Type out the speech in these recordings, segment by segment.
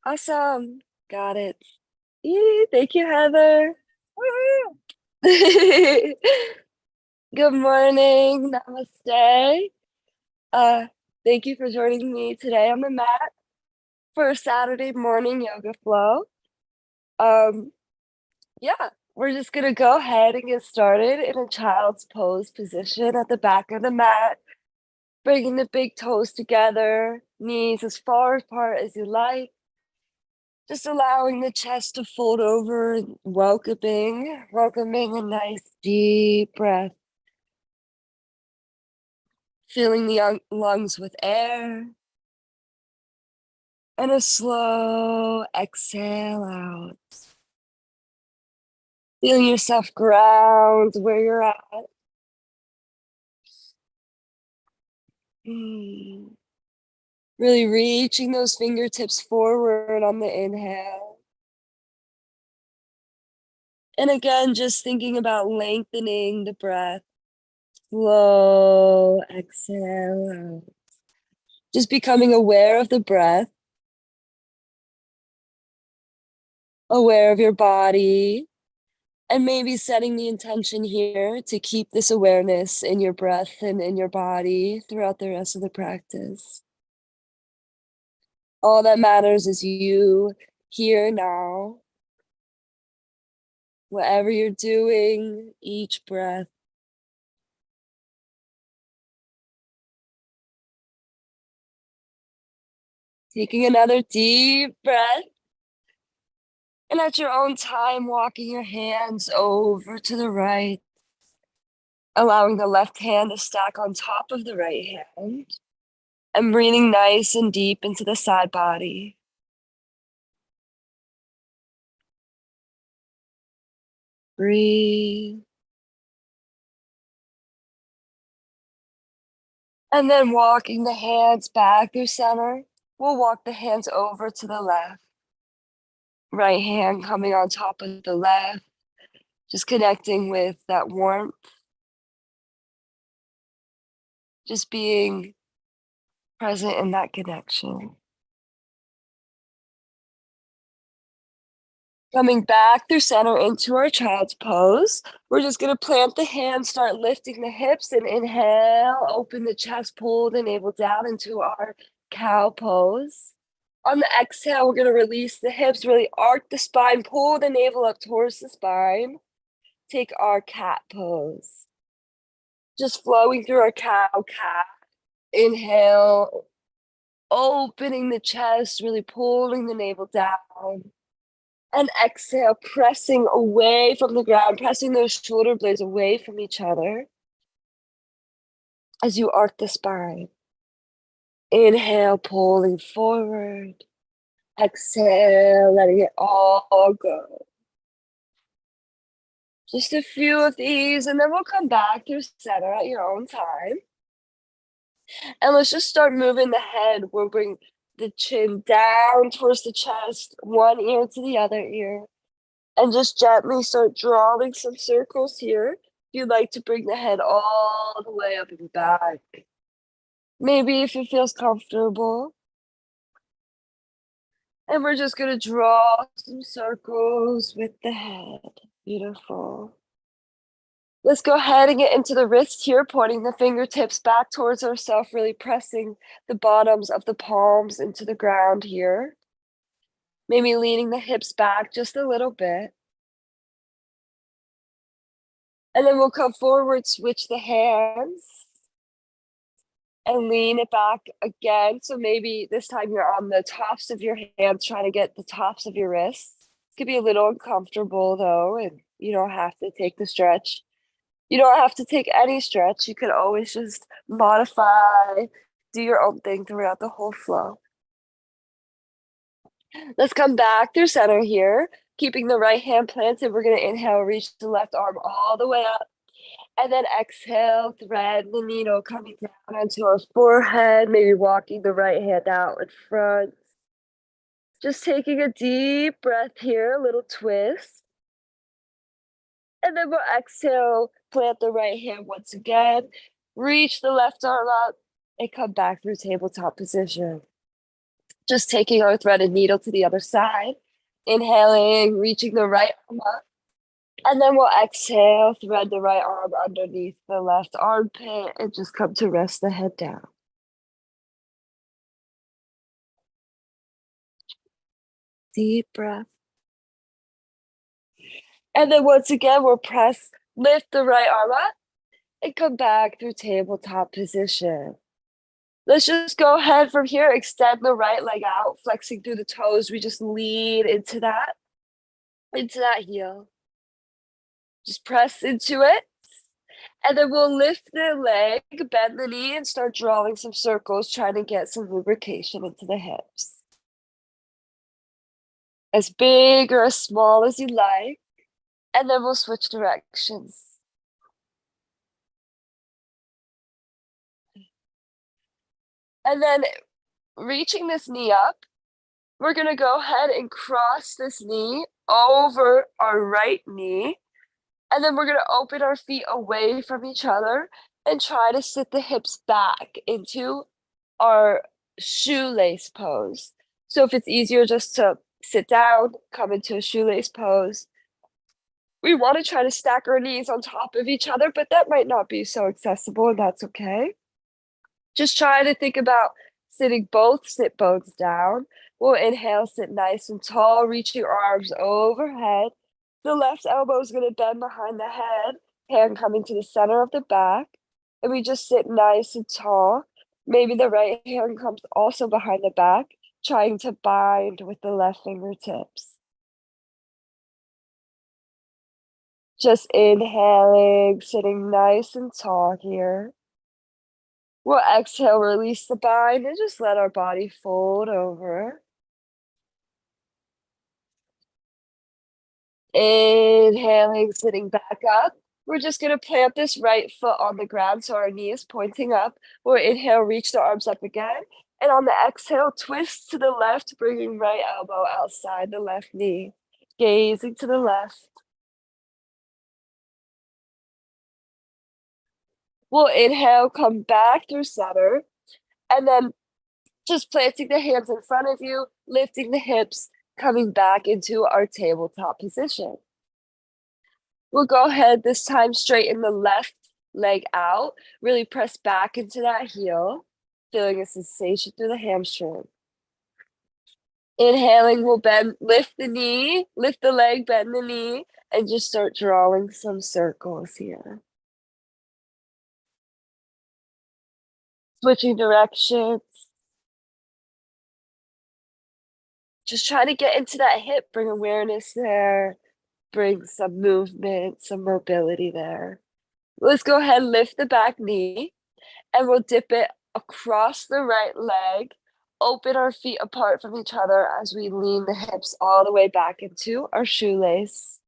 Awesome. Got it. Yay, thank you, Heather. Woo! Good morning. Namaste. Uh, Thank you for joining me today on the mat for a Saturday morning yoga flow. Um, yeah, we're just gonna go ahead and get started in a child's pose position at the back of the mat, bringing the big toes together, knees as far apart as you like. Just allowing the chest to fold over, welcoming a nice deep breath, filling the lungs with air, and a slow exhale out. Feeling yourself ground where you're at. Mm. Really reaching those fingertips forward on the inhale. And again, just thinking about lengthening the breath. Slow exhale out. Just becoming aware of the breath, aware of your body, and maybe setting the intention here to keep this awareness in your breath and in your body throughout the rest of the practice. All that matters is you here now, whatever you're doing, each breath. Taking another deep breath. And at your own time, walking your hands over to the right, allowing the left hand to stack on top of the right hand, and breathing nice and deep into the side body. Breathe. And then walking the hands back through center, we'll walk the hands over to the left. Right hand coming on top of the left, just connecting with that warmth, just being present in that connection. Coming back through center into our child's pose. We're just gonna plant the hands, start lifting the hips, and inhale, open the chest, pull the navel down into our cow pose. On the exhale, we're gonna release the hips, really arc the spine, pull the navel up towards the spine. Take our cat pose. Just flowing through our cow cat. Inhale, opening the chest, really pulling the navel down. And exhale, pressing away from the ground, pressing those shoulder blades away from each other as you arc the spine. Inhale, pulling forward. Exhale, letting it all go. Just a few of these, and then we'll come back through center at your own time. And let's just start moving the head. We'll bring the chin down towards the chest, one ear to the other ear. And just gently start drawing some circles here. You'd like to bring the head all the way up and back. Maybe if it feels comfortable. And we're just gonna draw some circles with the head. Beautiful. Let's go ahead and get into the wrist here, pointing the fingertips back towards ourselves, really pressing the bottoms of the palms into the ground here. Maybe leaning the hips back just a little bit. And then we'll come forward, switch the hands, and lean it back again. So maybe this time you're on the tops of your hands, trying to get the tops of your wrists. It could be a little uncomfortable though, and you don't have to take the stretch. You don't have to take any stretch. You could always just modify, do your own thing throughout the whole flow. Let's come back through center here, keeping the right hand planted. We're going to inhale, reach the left arm all the way up. And then exhale, thread the needle coming down onto our forehead, maybe walking the right hand out in front. Just taking a deep breath here, a little twist. And then we'll exhale, plant the right hand once again, reach the left arm up, and come back through tabletop position. Just taking our threaded needle to the other side. Inhaling, reaching the right arm up. And then we'll exhale, thread the right arm underneath the left armpit and just come to rest the head down. Deep breath. And then once again, we'll lift the right arm up and come back through tabletop position. Let's just go ahead from here, extend the right leg out, flexing through the toes. We just lean into that heel. Just press into it. And then we'll lift the leg, bend the knee, and start drawing some circles, trying to get some lubrication into the hips. As big or as small as you like. And then we'll switch directions. And then reaching this knee up, we're going to go ahead and cross this knee over our right knee. And then we're going to open our feet away from each other and try to sit the hips back into our shoelace pose. So if it's easier just to sit down, come into a shoelace pose. We want to try to stack our knees on top of each other, but that might not be so accessible, and that's okay. Just try to think about sitting both sit bones down. We'll inhale, sit nice and tall, reach your arms overhead. The left elbow is going to bend behind the head, hand coming to the center of the back. And we just sit nice and tall. Maybe the right hand comes also behind the back, trying to bind with the left fingertips. Just inhaling, sitting nice and tall here. We'll exhale, release the bind, and just let our body fold over. Inhaling, sitting back up. We're just going to plant this right foot on the ground so our knee is pointing up. We'll inhale, reach the arms up again. And on the exhale, twist to the left, bringing right elbow outside the left knee. Gazing to the left. We'll inhale, come back through center. And then just planting the hands in front of you, lifting the hips, coming back into our tabletop position. We'll go ahead this time, straighten the left leg out, really press back into that heel, feeling a sensation through the hamstring. Inhaling, we'll lift the knee, lift the leg, bend the knee, and just start drawing some circles here. Switching directions. Just try to get into that hip, bring awareness there, bring some movement, some mobility there. Let's go ahead and lift the back knee, and we'll dip it across the right leg, open our feet apart from each other as we lean the hips all the way back into our shoelace.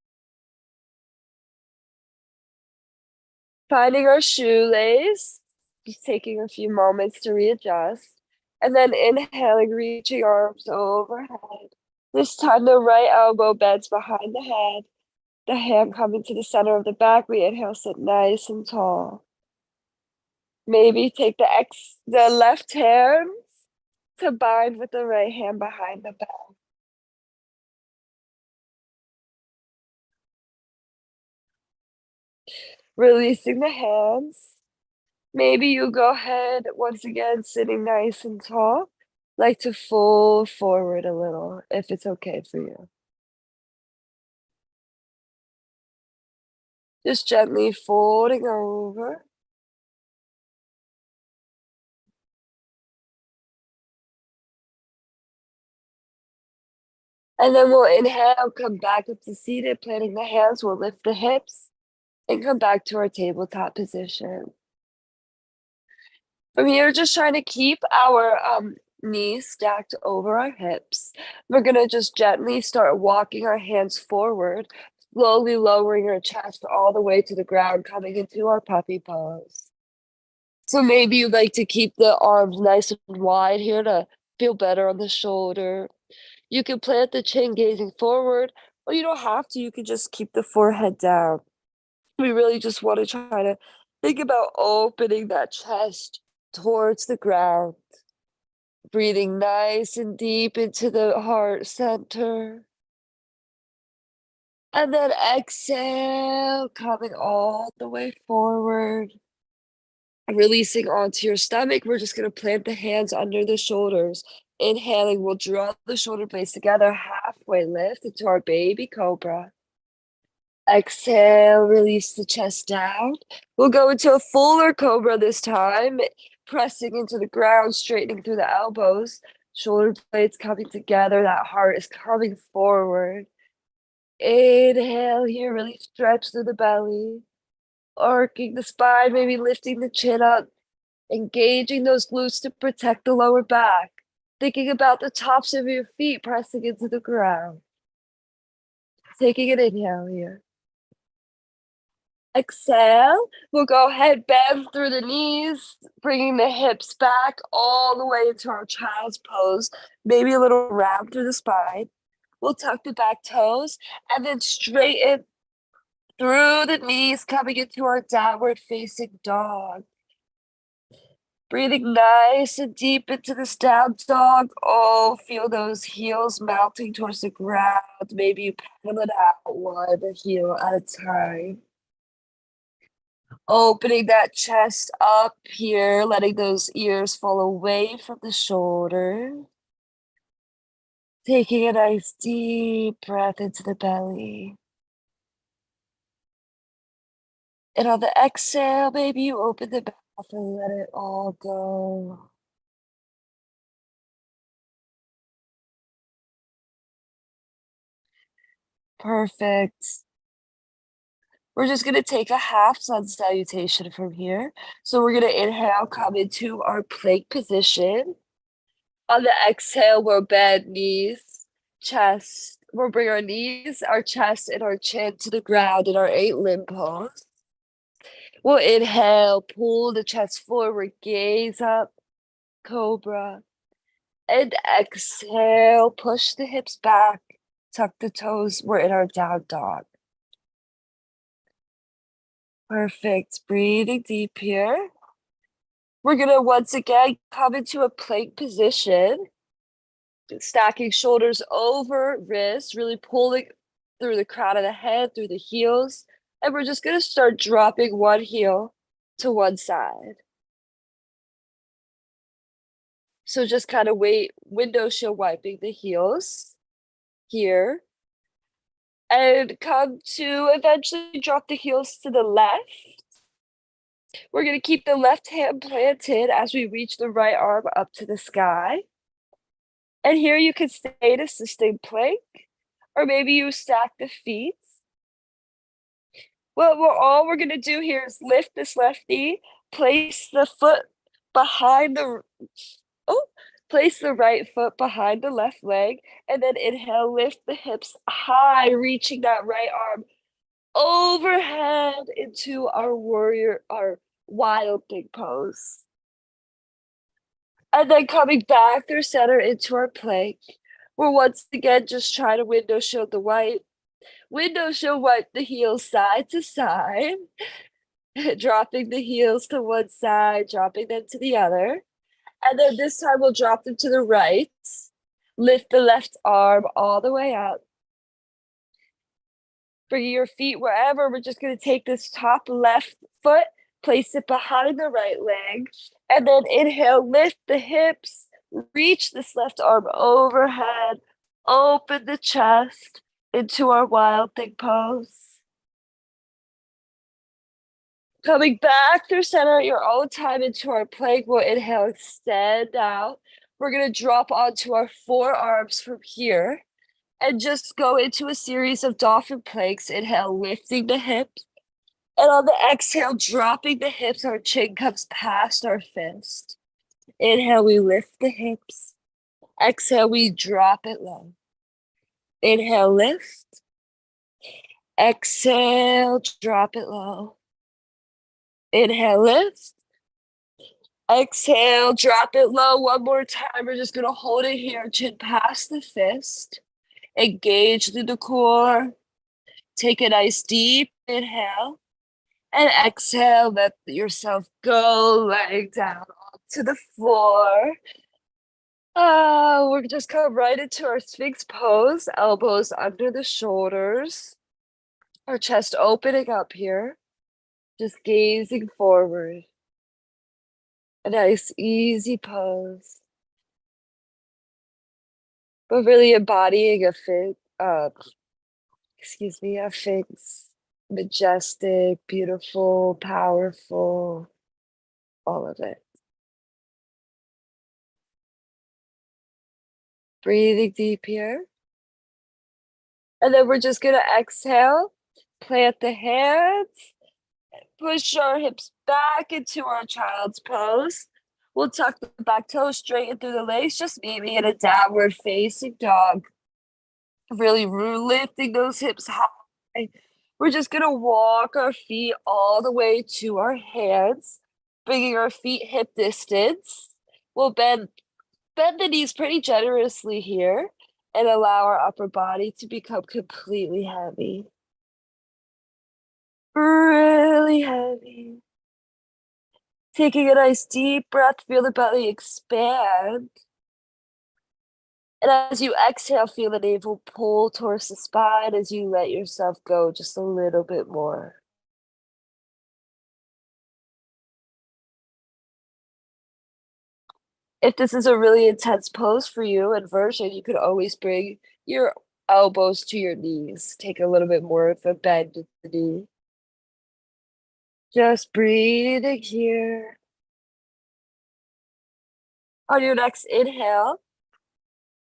Finding our shoelace, just taking a few moments to readjust. And then inhaling, reaching arms overhead. This time the right elbow bends behind the head. The hand coming to the center of the back. We inhale, sit nice and tall. Maybe take the left hand to bind with the right hand behind the back. Releasing the hands. Maybe you go ahead, once again, sitting nice and tall. Like to fold forward a little, if it's okay for you. Just gently folding over. And then we'll inhale, come back up to seated, planting the hands. We'll lift the hips and come back to our tabletop position. From here, just trying to keep our knees stacked over our hips. We're gonna just gently start walking our hands forward, slowly lowering our chest all the way to the ground, coming into our puppy pose. So maybe you'd like to keep the arms nice and wide here to feel better on the shoulder. You can plant the chin gazing forward, or you don't have to. You can just keep the forehead down. We really just want to try to think about opening that chest towards the ground. Breathing nice and deep into the heart center. And then exhale, coming all the way forward. Releasing onto your stomach, we're just gonna plant the hands under the shoulders. Inhaling, we'll draw the shoulder blades together, halfway lift into our baby cobra. Exhale, release the chest down. We'll go into a fuller cobra this time, pressing into the ground, straightening through the elbows. Shoulder blades coming together, that heart is coming forward. Inhale here, really stretch through the belly. Arcing the spine, maybe lifting the chin up. Engaging those glutes to protect the lower back. Thinking about the tops of your feet pressing into the ground. Taking an inhale here. Exhale, we'll go ahead, bend through the knees, bringing the hips back all the way into our child's pose, maybe a little round through the spine. We'll tuck the back toes and then straighten through the knees, coming into our downward facing dog. Breathing nice and deep into this down dog. Oh, feel those heels mounting towards the ground. Maybe you paddle it out one heel at a time. Opening that chest up here, letting those ears fall away from the shoulder. Taking a nice deep breath into the belly. And on the exhale, maybe you open the mouth and let it all go. Perfect. We're just gonna take a half sun salutation from here. So we're gonna inhale, come into our plank position. On the exhale, we'll bend knees, chest. We'll bring our knees, our chest, and our chin to the ground in our 8-limb pose. We'll inhale, pull the chest forward, gaze up, cobra. And exhale, push the hips back, tuck the toes. We're in our down dog. Perfect. Breathing deep here. We're gonna once again come into a plank position, stacking shoulders over wrists, really pulling through the crown of the head, through the heels. And we're just gonna start dropping one heel to one side. So just kind of window shield wiping the heels here. And come to eventually drop the heels to the left. We're gonna keep the left hand planted as we reach the right arm up to the sky. And here you can stay in a sustained plank, or maybe you stack the feet. Well, all we're gonna do here is lift this left knee, place the foot behind the oh, place the right foot behind the left leg, and then inhale, lift the hips high, reaching that right arm overhead into our warrior, our wild thing pose. And then coming back through center into our plank. We're once again just trying to window shield the white. Window shield wipe the heels side to side. Dropping the heels to one side, dropping them to the other. And then this time we'll drop them to the right. Lift the left arm all the way up. Bring your feet wherever. We're just going to take this top left foot, place it behind the right leg, and then inhale, lift the hips, reach this left arm overhead, open the chest into our wild thing pose. Coming back through center at your own time into our plank, we'll inhale, extend out. We're going to drop onto our forearms from here and just go into a series of dolphin planks. Inhale, lifting the hips. And on the exhale, dropping the hips, our chin comes past our fist. Inhale, we lift the hips. Exhale, we drop it low. Inhale, lift. Exhale, drop it low. Inhale, lift. Exhale, drop it low. One more time. We're just going to hold it here, chin past the fist. Engage through the core. Take a nice deep inhale. And exhale, let yourself go, laying down onto the floor. We're just come right into our Sphinx pose, elbows under the shoulders, our chest opening up here, just gazing forward. A nice, easy pose, but really embodying a Sphinx, majestic, beautiful, powerful, all of it. Breathing deep here. And then we're just gonna exhale, plant the hands, push our hips back into our child's pose. We'll tuck the back toes straight in through the legs, just maybe in a downward facing dog. Really lifting those hips high. We're just gonna walk our feet all the way to our hands, bringing our feet hip distance. We'll bend the knees pretty generously here and allow our upper body to become completely heavy. Really heavy. Taking a nice deep breath, feel the belly expand. And as you exhale, feel the navel pull towards the spine as you let yourself go just a little bit more. If this is a really intense pose for you and version, you could always bring your elbows to your knees. Take a little bit more of a bend at the knee. Just breathing here. On your next inhale,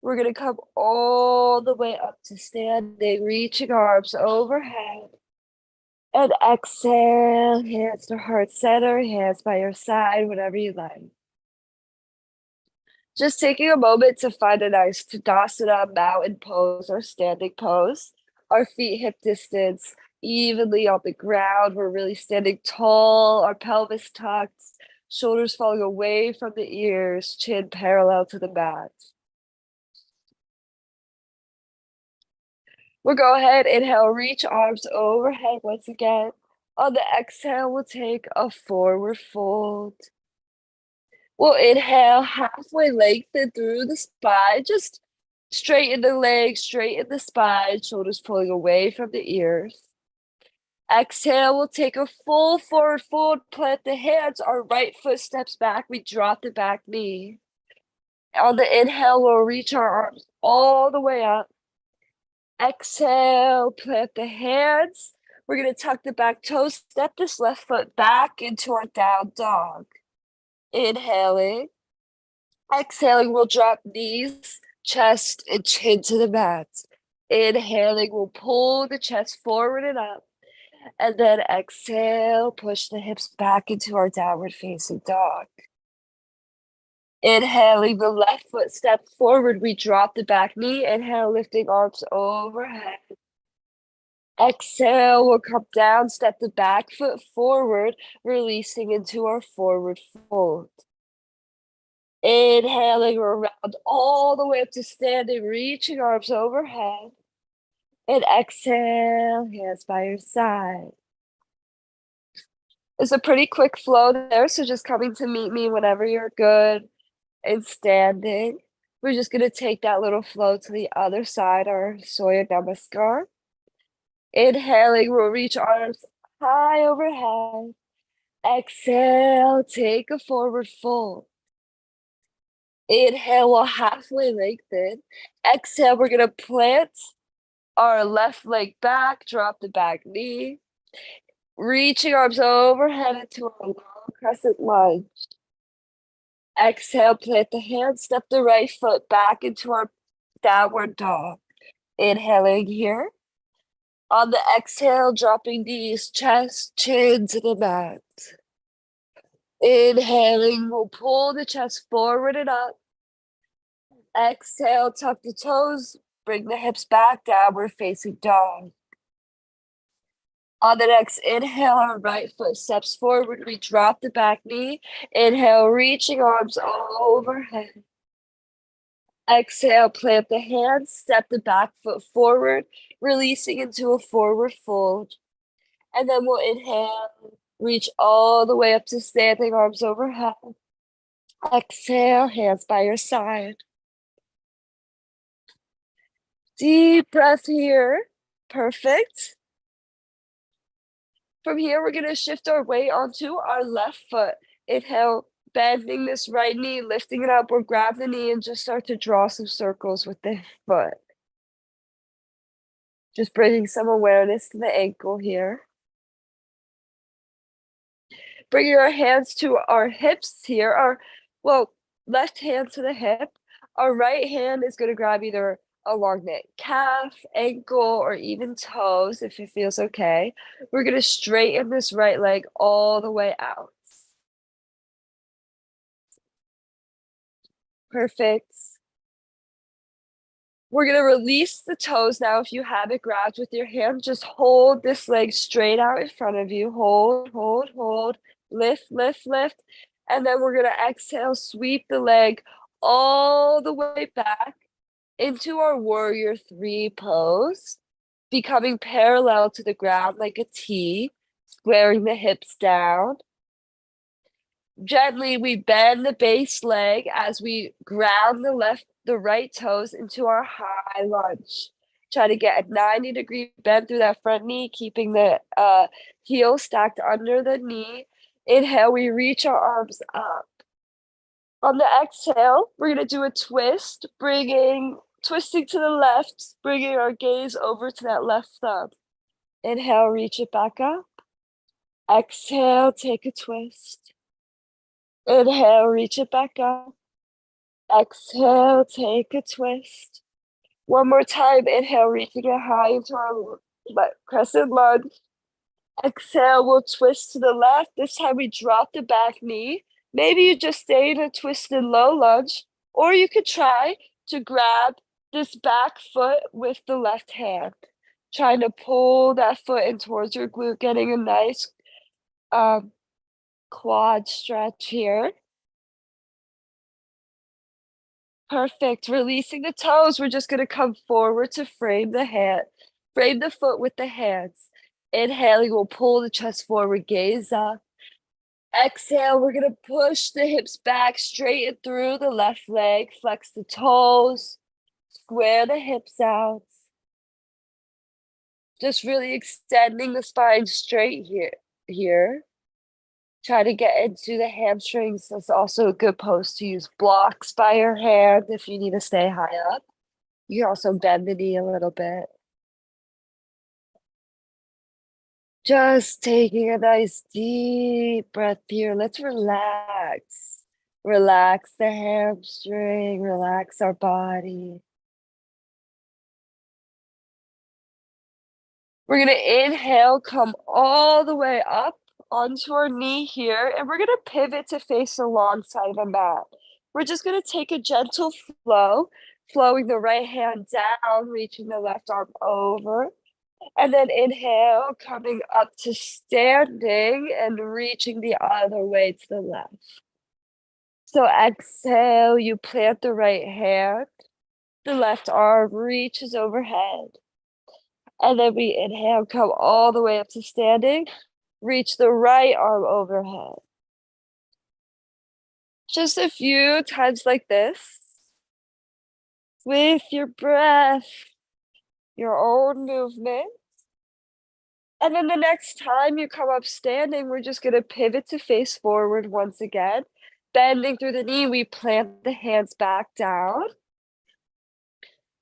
we're gonna come all the way up to standing, reaching arms overhead. And exhale, hands to heart center, hands by your side, whatever you like. Just taking a moment to find a nice Tadasana mountain pose or standing pose. Our feet hip distance evenly on the ground. We're really standing tall, our pelvis tucked, shoulders falling away from the ears, chin parallel to the mat. We'll go ahead, inhale, reach arms overhead once again. On the exhale, we'll take a forward fold. We'll inhale, halfway lengthen through the spine, just straighten the legs, straighten the spine, shoulders pulling away from the ears. Exhale, we'll take a full forward fold, plant the hands, our right foot steps back, we drop the back knee. On the inhale, we'll reach our arms all the way up. Exhale, plant the hands. We're gonna tuck the back toes, step this left foot back into our down dog. Inhaling. Exhaling, we'll drop knees, chest, and chin to the mat. Inhaling, we'll pull the chest forward and up. And then exhale, push the hips back into our downward facing dog. Inhaling, the left foot step forward. We drop the back knee. Inhale, lifting arms overhead. Exhale, we'll come down, step the back foot forward, releasing into our forward fold. Inhaling around all the way up to standing, reaching arms overhead. And exhale, hands by your side. It's a pretty quick flow there, so just coming to meet me whenever you're good and standing. We're just gonna take that little flow to the other side, our Surya Namaskar. Inhaling, we'll reach arms high overhead. Exhale, take a forward fold. Inhale, we'll halfway lengthen. Exhale, we're gonna plant our left leg back, drop the back knee. Reaching arms overhead into a long crescent lunge. Exhale, plant the hands, step the right foot back into our downward dog. Inhaling here. On the exhale, dropping knees, chest, chin to the mat. Inhaling, we'll pull the chest forward and up. Exhale, tuck the toes, bring the hips back, downward facing dog. On the next inhale, our right foot steps forward. We drop the back knee. Inhale, reaching arms all overhead. Exhale, plant the hands, step the back foot forward, releasing into a forward fold. And then we'll inhale, reach all the way up to standing, arms overhead. Exhale, hands by your side. Deep breath here. Perfect. From here, we're gonna shift our weight onto our left foot. Inhale, bending this right knee, lifting it up, or grab the knee and just start to draw some circles with the foot. Just bringing some awareness to the ankle here. Bringing our hands to our hips here, well, left hand to the hip. Our right hand is gonna grab either along the calf, ankle, or even toes if it feels okay. We're gonna straighten this right leg all the way out. Perfect. We're gonna release the toes now. If you have it grabbed with your hand, just hold this leg straight out in front of you. Hold, hold, hold. Lift, lift, lift. And then we're gonna exhale, sweep the leg all the way back into our warrior three pose, becoming parallel to the ground like a T, squaring the hips down. Gently, we bend the base leg as we ground the right toes into our high lunge. Try to get a 90-degree bend through that front knee, keeping the heel stacked under the knee. Inhale, we reach our arms up. On the exhale, we're gonna do a twist, twisting to the left, bringing our gaze over to that left thumb. Inhale, reach it back up. Exhale, take a twist. Inhale, reach it back up. Exhale, take a twist. One more time. Inhale, reaching it high into our crescent lunge. Exhale, we'll twist to the left. This time we drop the back knee. Maybe you just stay in a twisted low lunge, or you could try to grab this back foot with the left hand. Trying to pull that foot in towards your glute, getting a nice quad stretch here. Perfect. Releasing the toes, we're just gonna come forward to frame the foot with the hands. Inhaling, we'll pull the chest forward, gaze up. Exhale, we're gonna push the hips back, straighten through the left leg, flex the toes, square the hips out. Just really extending the spine straight here. Try to get into the hamstrings. That's also a good pose to use blocks by your hand if you need to stay high up. You can also bend the knee a little bit. Just taking a nice deep breath here. Let's relax. Relax the hamstring, relax our body. We're gonna inhale, come all the way up onto our knee here, and we're gonna pivot to face the long side of the mat. We're just gonna take a gentle flow, flowing the right hand down, reaching the left arm over. And then inhale, coming up to standing and reaching the other way to the left. So exhale, you plant the right hand, the left arm reaches overhead. And then we inhale, come all the way up to standing, reach the right arm overhead. Just a few times like this, with your breath, your own movement. And then the next time you come up standing, we're just gonna pivot to face forward once again. Bending through the knee, we plant the hands back down.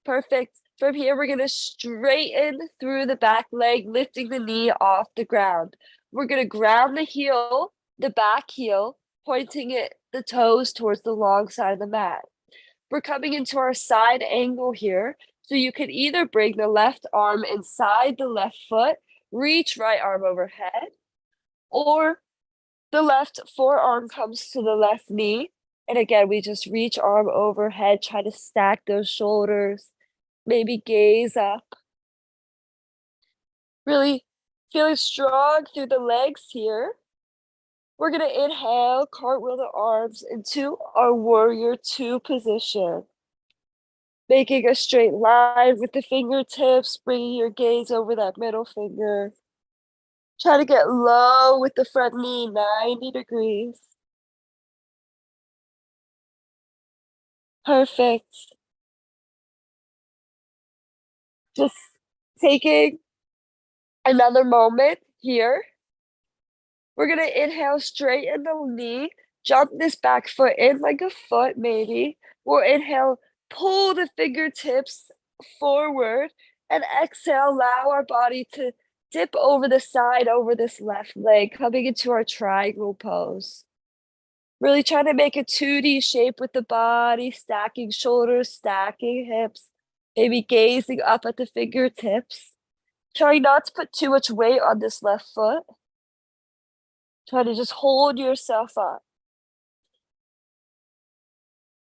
Perfect. From here, we're gonna straighten through the back leg, lifting the knee off the ground. We're gonna ground the heel, the back heel, pointing the toes towards the long side of the mat. We're coming into our side angle here. So you could either bring the left arm inside the left foot, reach right arm overhead, or the left forearm comes to the left knee. And again, we just reach arm overhead, try to stack those shoulders, maybe gaze up. Really feeling strong through the legs here. We're gonna inhale, cartwheel the arms into our warrior two position. Making a straight line with the fingertips, bringing your gaze over that middle finger. Try to get low with the front knee, 90 degrees. Perfect. Just taking another moment here. We're gonna inhale, straighten the knee, jump this back foot in like a foot maybe. We'll inhale, pull the fingertips forward, and exhale, allow our body to dip over the side over this left leg, coming into our triangle pose. Really trying to make a 2D shape with the body, stacking shoulders, stacking hips, maybe gazing up at the fingertips. Trying not to put too much weight on this left foot. Try to just hold yourself up.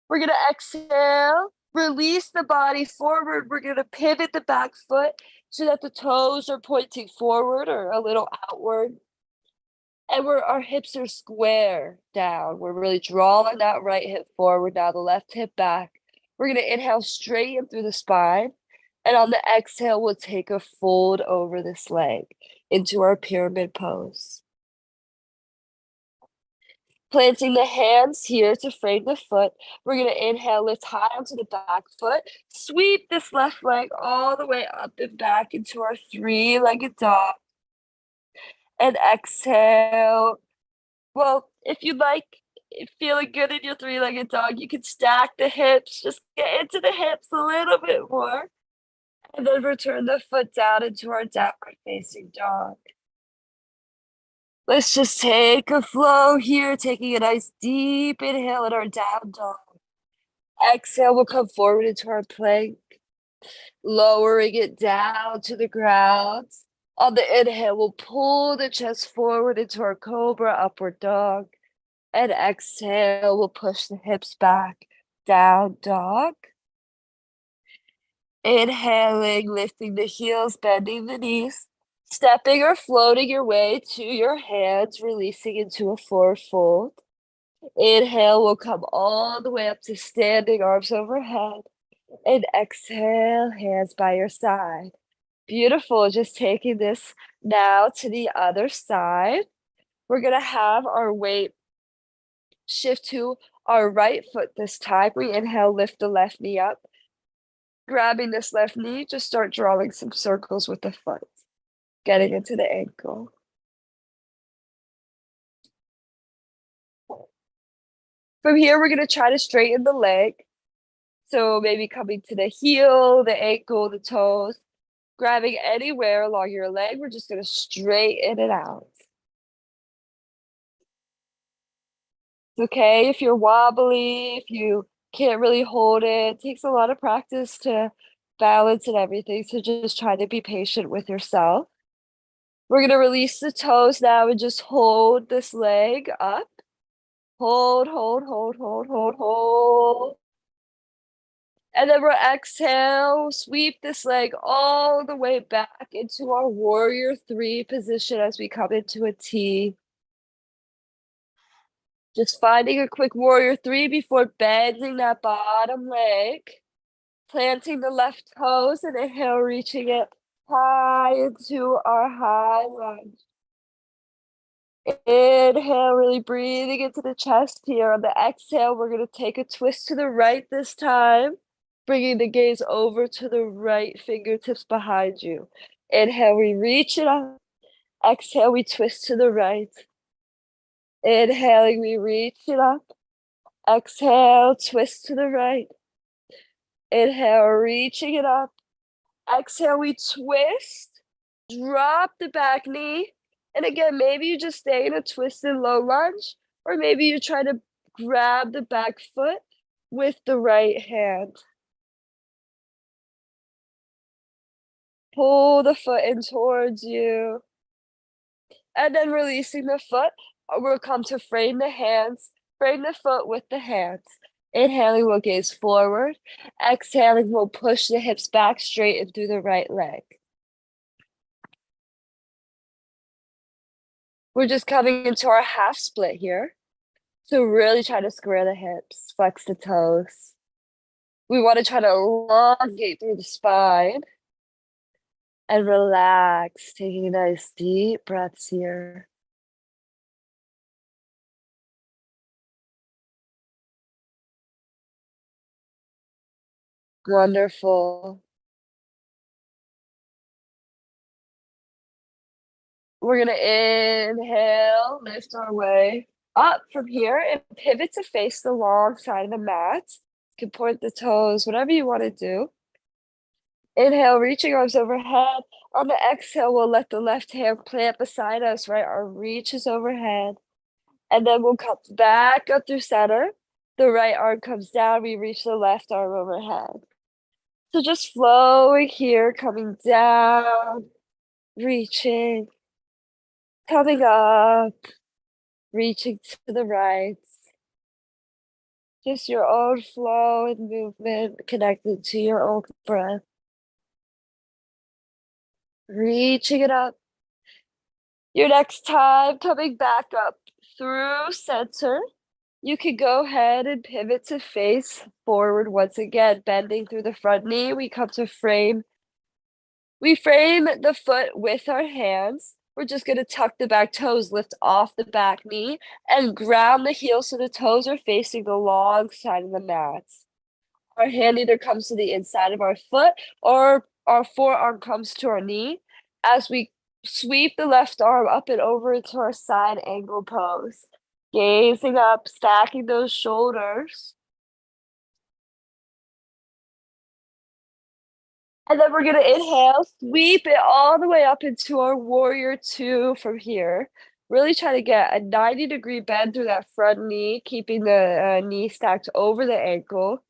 We're gonna exhale, release the body forward. We're gonna pivot the back foot so that the toes are pointing forward or a little outward. And our hips are square down. We're really drawing that right hip forward, now the left hip back. We're gonna inhale straight in through the spine. And on the exhale, we'll take a fold over this leg into our pyramid pose. Planting the hands here to frame the foot. We're gonna inhale, lift high onto the back foot. Sweep this left leg all the way up and back into our three-legged dog. And exhale. Well, if you like feeling good in your three-legged dog, you can stack the hips. Just get into the hips a little bit more. And then return the foot down into our downward facing dog. Let's just take a flow here, taking a nice deep inhale in our down dog. Exhale, we'll come forward into our plank, lowering it down to the ground. On the inhale, we'll pull the chest forward into our cobra upward dog. And exhale, we'll push the hips back, down dog. Inhaling, lifting the heels, bending the knees. Stepping or floating your way to your hands, releasing into a forward fold. Inhale, we'll come all the way up to standing, arms overhead. And exhale, hands by your side. Beautiful. Just taking this now to the other side. We're going to have our weight shift to our right foot this time. We inhale, lift the left knee up. Grabbing this left knee, just start drawing some circles with the foot. Getting into the ankle. From here, we're gonna try to straighten the leg. So maybe coming to the heel, the ankle, the toes, grabbing anywhere along your leg. We're just gonna straighten it out. It's okay if you're wobbly, if you can't really hold it. It takes a lot of practice to balance and everything. So just try to be patient with yourself. We're gonna release the toes now and just hold this leg up. Hold, hold, hold, hold, hold, hold. And then we'll exhale, sweep this leg all the way back into our warrior three position as we come into a T. Just finding a quick warrior three before bending that bottom leg. Planting the left toes and inhale, reaching it high into our high lunge. Inhale, really breathing into the chest here. On the exhale, we're going to take a twist to the right this time, bringing the gaze over to the right, fingertips behind you. Inhale, we reach it up. Exhale, we twist to the right. Inhaling, we reach it up. Exhale, twist to the right. Inhale, reaching it up. Exhale, we twist. Drop the back knee. And again, maybe you just stay in a twisted low lunge, or maybe you try to grab the back foot with the right hand. Pull the foot in towards you. And then releasing the foot, we'll come to frame the hands, frame the foot with the hands. Inhaling, we'll gaze forward. Exhaling, we'll push the hips back straight and through the right leg. We're just coming into our half split here. So really try to square the hips, flex the toes. We want to try to elongate through the spine and relax, taking nice deep breaths here. Wonderful. We're gonna inhale, lift our way up from here and pivot to face the long side of the mat. You can point the toes, whatever you wanna do. Inhale, reaching arms overhead. On the exhale, we'll let the left hand plant beside us, right arm reaches overhead. And then we'll come back up through center. The right arm comes down, we reach the left arm overhead. So just flowing here, coming down, reaching, coming up, reaching to the right. Just your own flow and movement connected to your own breath. Reaching it up. Your next time, coming back up through center. You can go ahead and pivot to face forward once again, bending through the front knee. We come to frame. We frame the foot with our hands. We're just gonna tuck the back toes, lift off the back knee, and ground the heel so the toes are facing the long side of the mat. Our hand either comes to the inside of our foot or our forearm comes to our knee as we sweep the left arm up and over into our side angle pose. Gazing up, stacking those shoulders. And then we're gonna inhale, sweep it all the way up into our warrior two from here. Really try to get a 90-degree bend through that front knee, keeping the knee stacked over the ankle.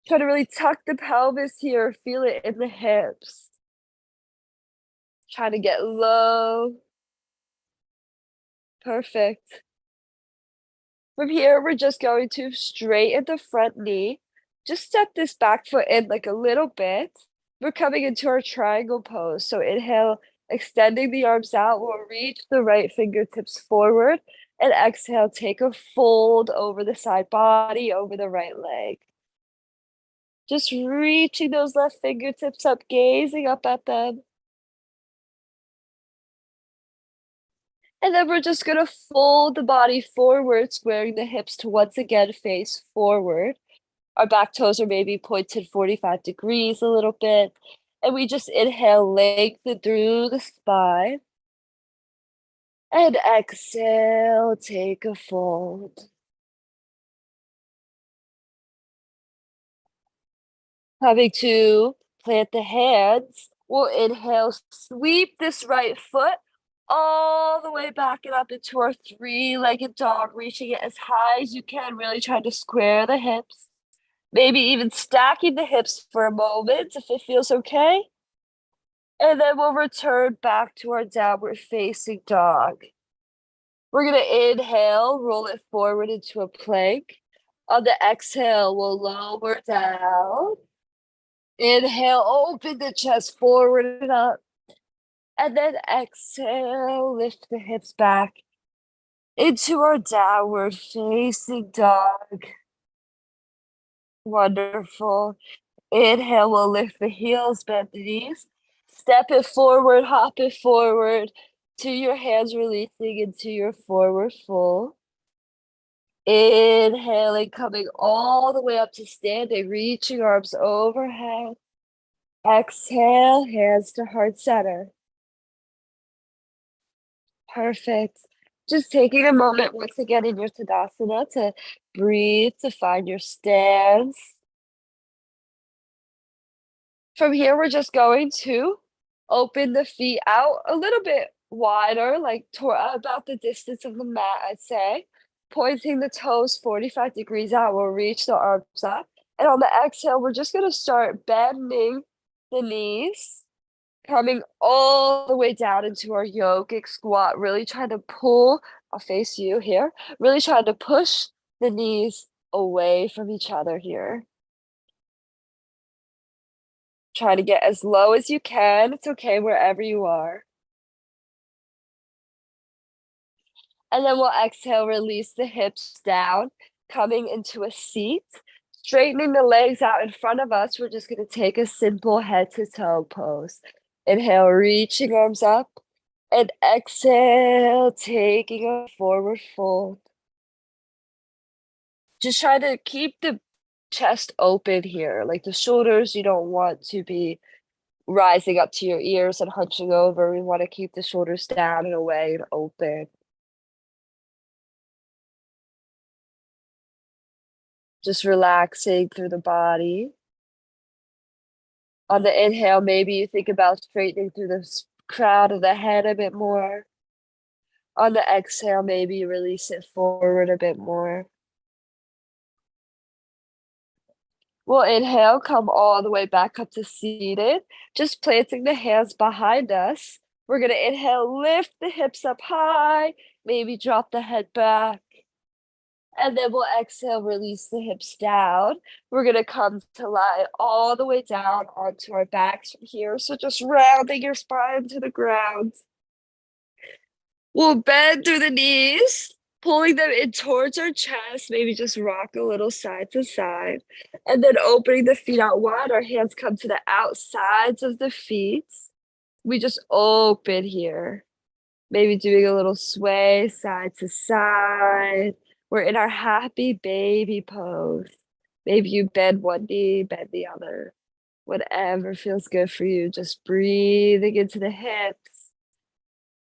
Try to really tuck the pelvis here, feel it in the hips. Try to get low. Perfect. From here, we're just going to straighten the front knee. Just step this back foot in like a little bit. We're coming into our triangle pose. So inhale, extending the arms out. We'll reach the right fingertips forward. And exhale, take a fold over the side body, over the right leg. Just reaching those left fingertips up, gazing up at them. And then we're just gonna fold the body forward, squaring the hips to once again face forward. Our back toes are maybe pointed 45 degrees a little bit. And we just inhale, lengthen through the spine. And exhale, take a fold. Coming to plant the hands, we'll inhale, sweep this right foot all the way back and up into our three-legged dog, reaching it as high as you can, really trying to square the hips. Maybe even stacking the hips for a moment if it feels okay. And then we'll return back to our downward facing dog. We're gonna inhale, roll it forward into a plank. On the exhale, we'll lower down. Inhale, open the chest forward and up. And then exhale, lift the hips back into our downward facing dog. Wonderful. Inhale, we'll lift the heels, bend the knees. Step it forward, hop it forward to your hands releasing into your forward fold. Inhaling, coming all the way up to standing, reaching arms overhead. Exhale, hands to heart center. Perfect. Just taking a moment once again in your Tadasana to breathe, to find your stance. From here, we're just going to open the feet out a little bit wider, like about the distance of the mat, I'd say. Pointing the toes 45 degrees out, we'll reach the arms up. And on the exhale, we're just gonna start bending the knees, coming all the way down into our yogic squat, really trying to pull, I'll face you here, really trying to push the knees away from each other here. Try to get as low as you can. It's okay wherever you are. And then we'll exhale, release the hips down, coming into a seat. Straightening the legs out in front of us, we're just gonna take a simple head to toe pose. Inhale, reaching arms up. And exhale, taking a forward fold. Just try to keep the chest open here, like the shoulders, you don't want to be rising up to your ears and hunching over. We wanna keep the shoulders down and away and open. Just relaxing through the body. On the inhale, maybe you think about straightening through the crown of the head a bit more. On the exhale, maybe you release it forward a bit more. We'll inhale, come all the way back up to seated, just planting the hands behind us. We're gonna inhale, lift the hips up high, maybe drop the head back. And then we'll exhale, release the hips down. We're gonna come to lie all the way down onto our backs from here. So just rounding your spine to the ground. We'll bend through the knees, pulling them in towards our chest, maybe just rock a little side to side. And then opening the feet out wide, our hands come to the outsides of the feet. We just open here. Maybe doing a little sway side to side. We're in our happy baby pose. Maybe you bend one knee, bend the other. Whatever feels good for you. Just breathing into the hips.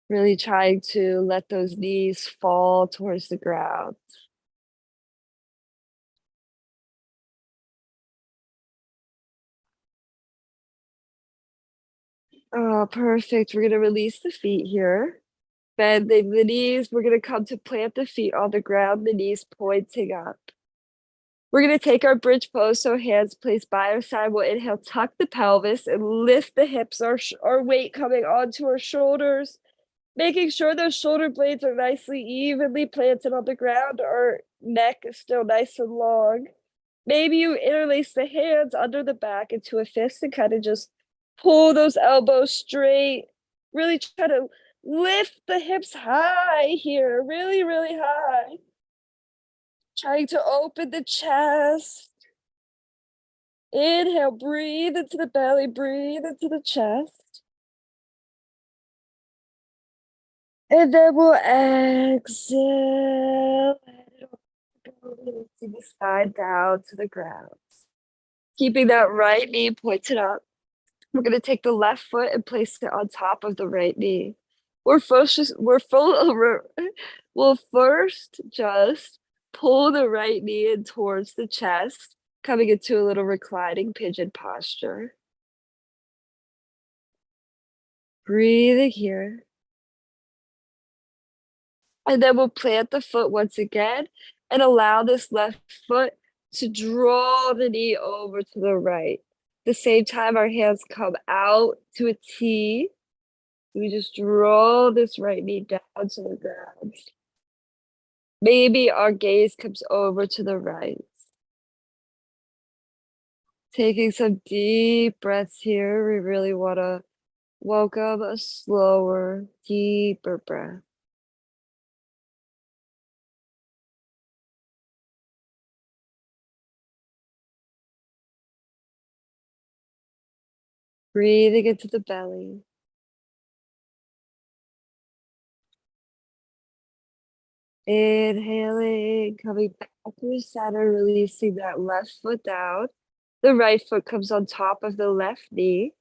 Really trying to let those knees fall towards the ground. Oh, perfect. We're gonna release the feet here. Bending the knees. We're gonna come to plant the feet on the ground, the knees pointing up. We're gonna take our bridge pose, so hands placed by our side. We'll inhale, tuck the pelvis and lift the hips, our weight coming onto our shoulders, making sure those shoulder blades are nicely evenly planted on the ground. Our neck is still nice and long. Maybe you interlace the hands under the back into a fist and kind of just pull those elbows straight. Really try to lift the hips high here, really, really high. Trying to open the chest. Inhale, breathe into the belly, breathe into the chest. And then we'll exhale. Releasing the spine down to the ground. Keeping that right knee pointed up. We're gonna take the left foot and place it on top of the right knee. We're we'll first just pull the right knee in towards the chest, coming into a little reclining pigeon posture. Breathing here. And then we'll plant the foot once again and allow this left foot to draw the knee over to the right. At the same time, our hands come out to a T. We just draw this right knee down to the ground. Maybe our gaze comes over to the right. Taking some deep breaths here. We really want to welcome a slower, deeper breath. Breathing into the belly. Inhaling, coming back to center, releasing that left foot down. The right foot comes on top of the left knee.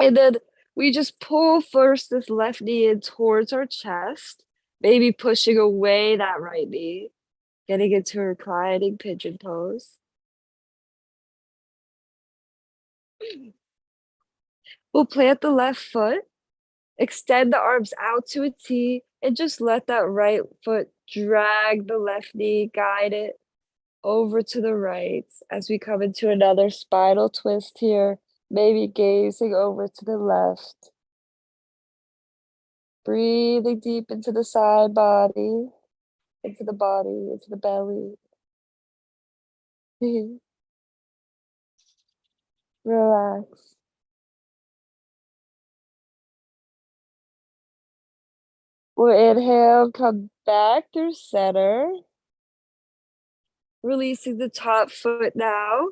And then we just pull first this left knee in towards our chest, maybe pushing away that right knee, getting into a reclining pigeon pose. We'll plant the left foot, extend the arms out to a T, and just let that right foot drag the left knee, guide it over to the right as we come into another spinal twist here, maybe gazing over to the left. Breathing deep into the side body, into the body, into the belly. Relax. We'll inhale, come back through center. Releasing the top foot now.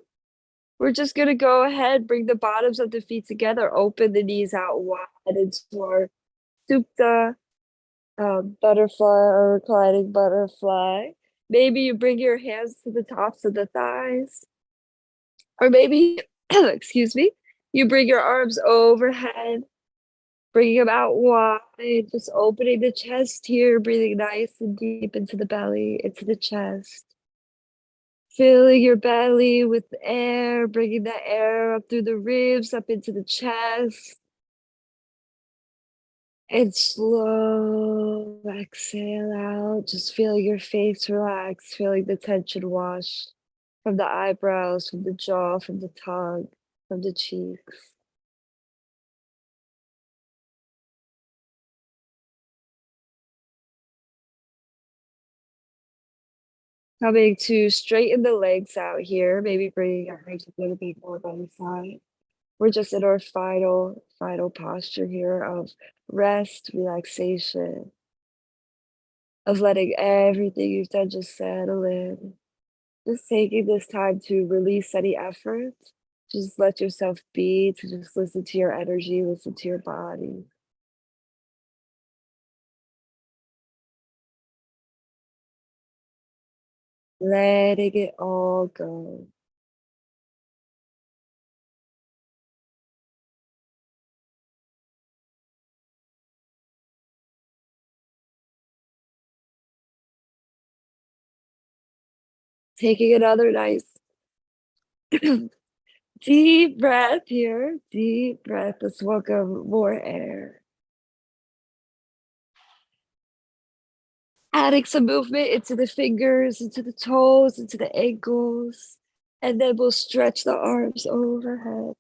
We're just gonna go ahead, bring the bottoms of the feet together, open the knees out wide into our supta, butterfly or reclining butterfly. Maybe you bring your hands to the tops of the thighs. Or maybe, excuse me, You bring your arms overhead, bringing them out wide, just opening the chest here, breathing nice and deep into the belly, into the chest. Filling your belly with air, bringing that air up through the ribs, up into the chest. And slow exhale out, just feeling your face relax, feeling the tension wash from the eyebrows, from the jaw, from the tongue, from the cheeks. Coming to straighten the legs out here, maybe bringing your arms a little bit more by the side. We're just in our final posture here of rest, relaxation, of letting everything you've done just settle in. Just taking this time to release any effort. Just let yourself be, to just listen to your energy, listen to your body. Letting it all go. Taking another nice deep breath here. Deep breath. Let's welcome more air. Adding some movement into the fingers, into the toes, into the ankles. And then we'll stretch the arms overhead.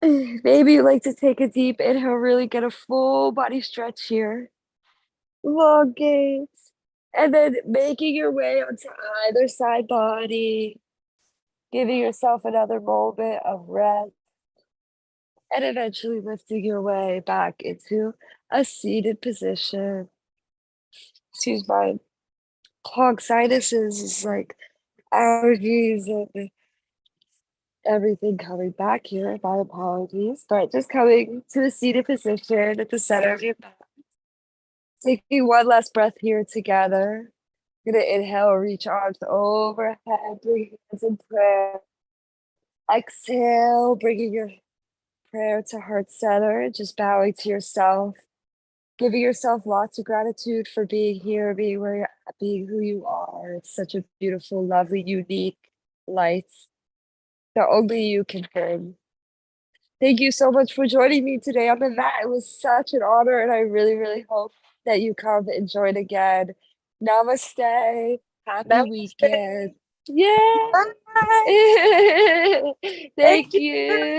Maybe you like to take a deep inhale, really get a full body stretch here. Elongate. And then making your way onto either side body, giving yourself another moment of rest, and eventually lifting your way back into a seated position. Excuse my clogged sinuses is like allergies and everything coming back here. My apologies, but just coming to a seated position at the center of your back. Taking one last breath here together. Gonna inhale, reach arms overhead, bring hands in prayer. Exhale, bringing your prayer to heart center, just bowing to yourself, giving yourself lots of gratitude for being here, being where you're at, being who you are. It's such a beautiful, lovely, unique light that only you can bring. Thank you so much for joining me today on the mat. It was such an honor, and I really, really hope that you come and join again. Namaste. Happy Namaste. weekend. Yeah. Bye. Thank Thank you. you.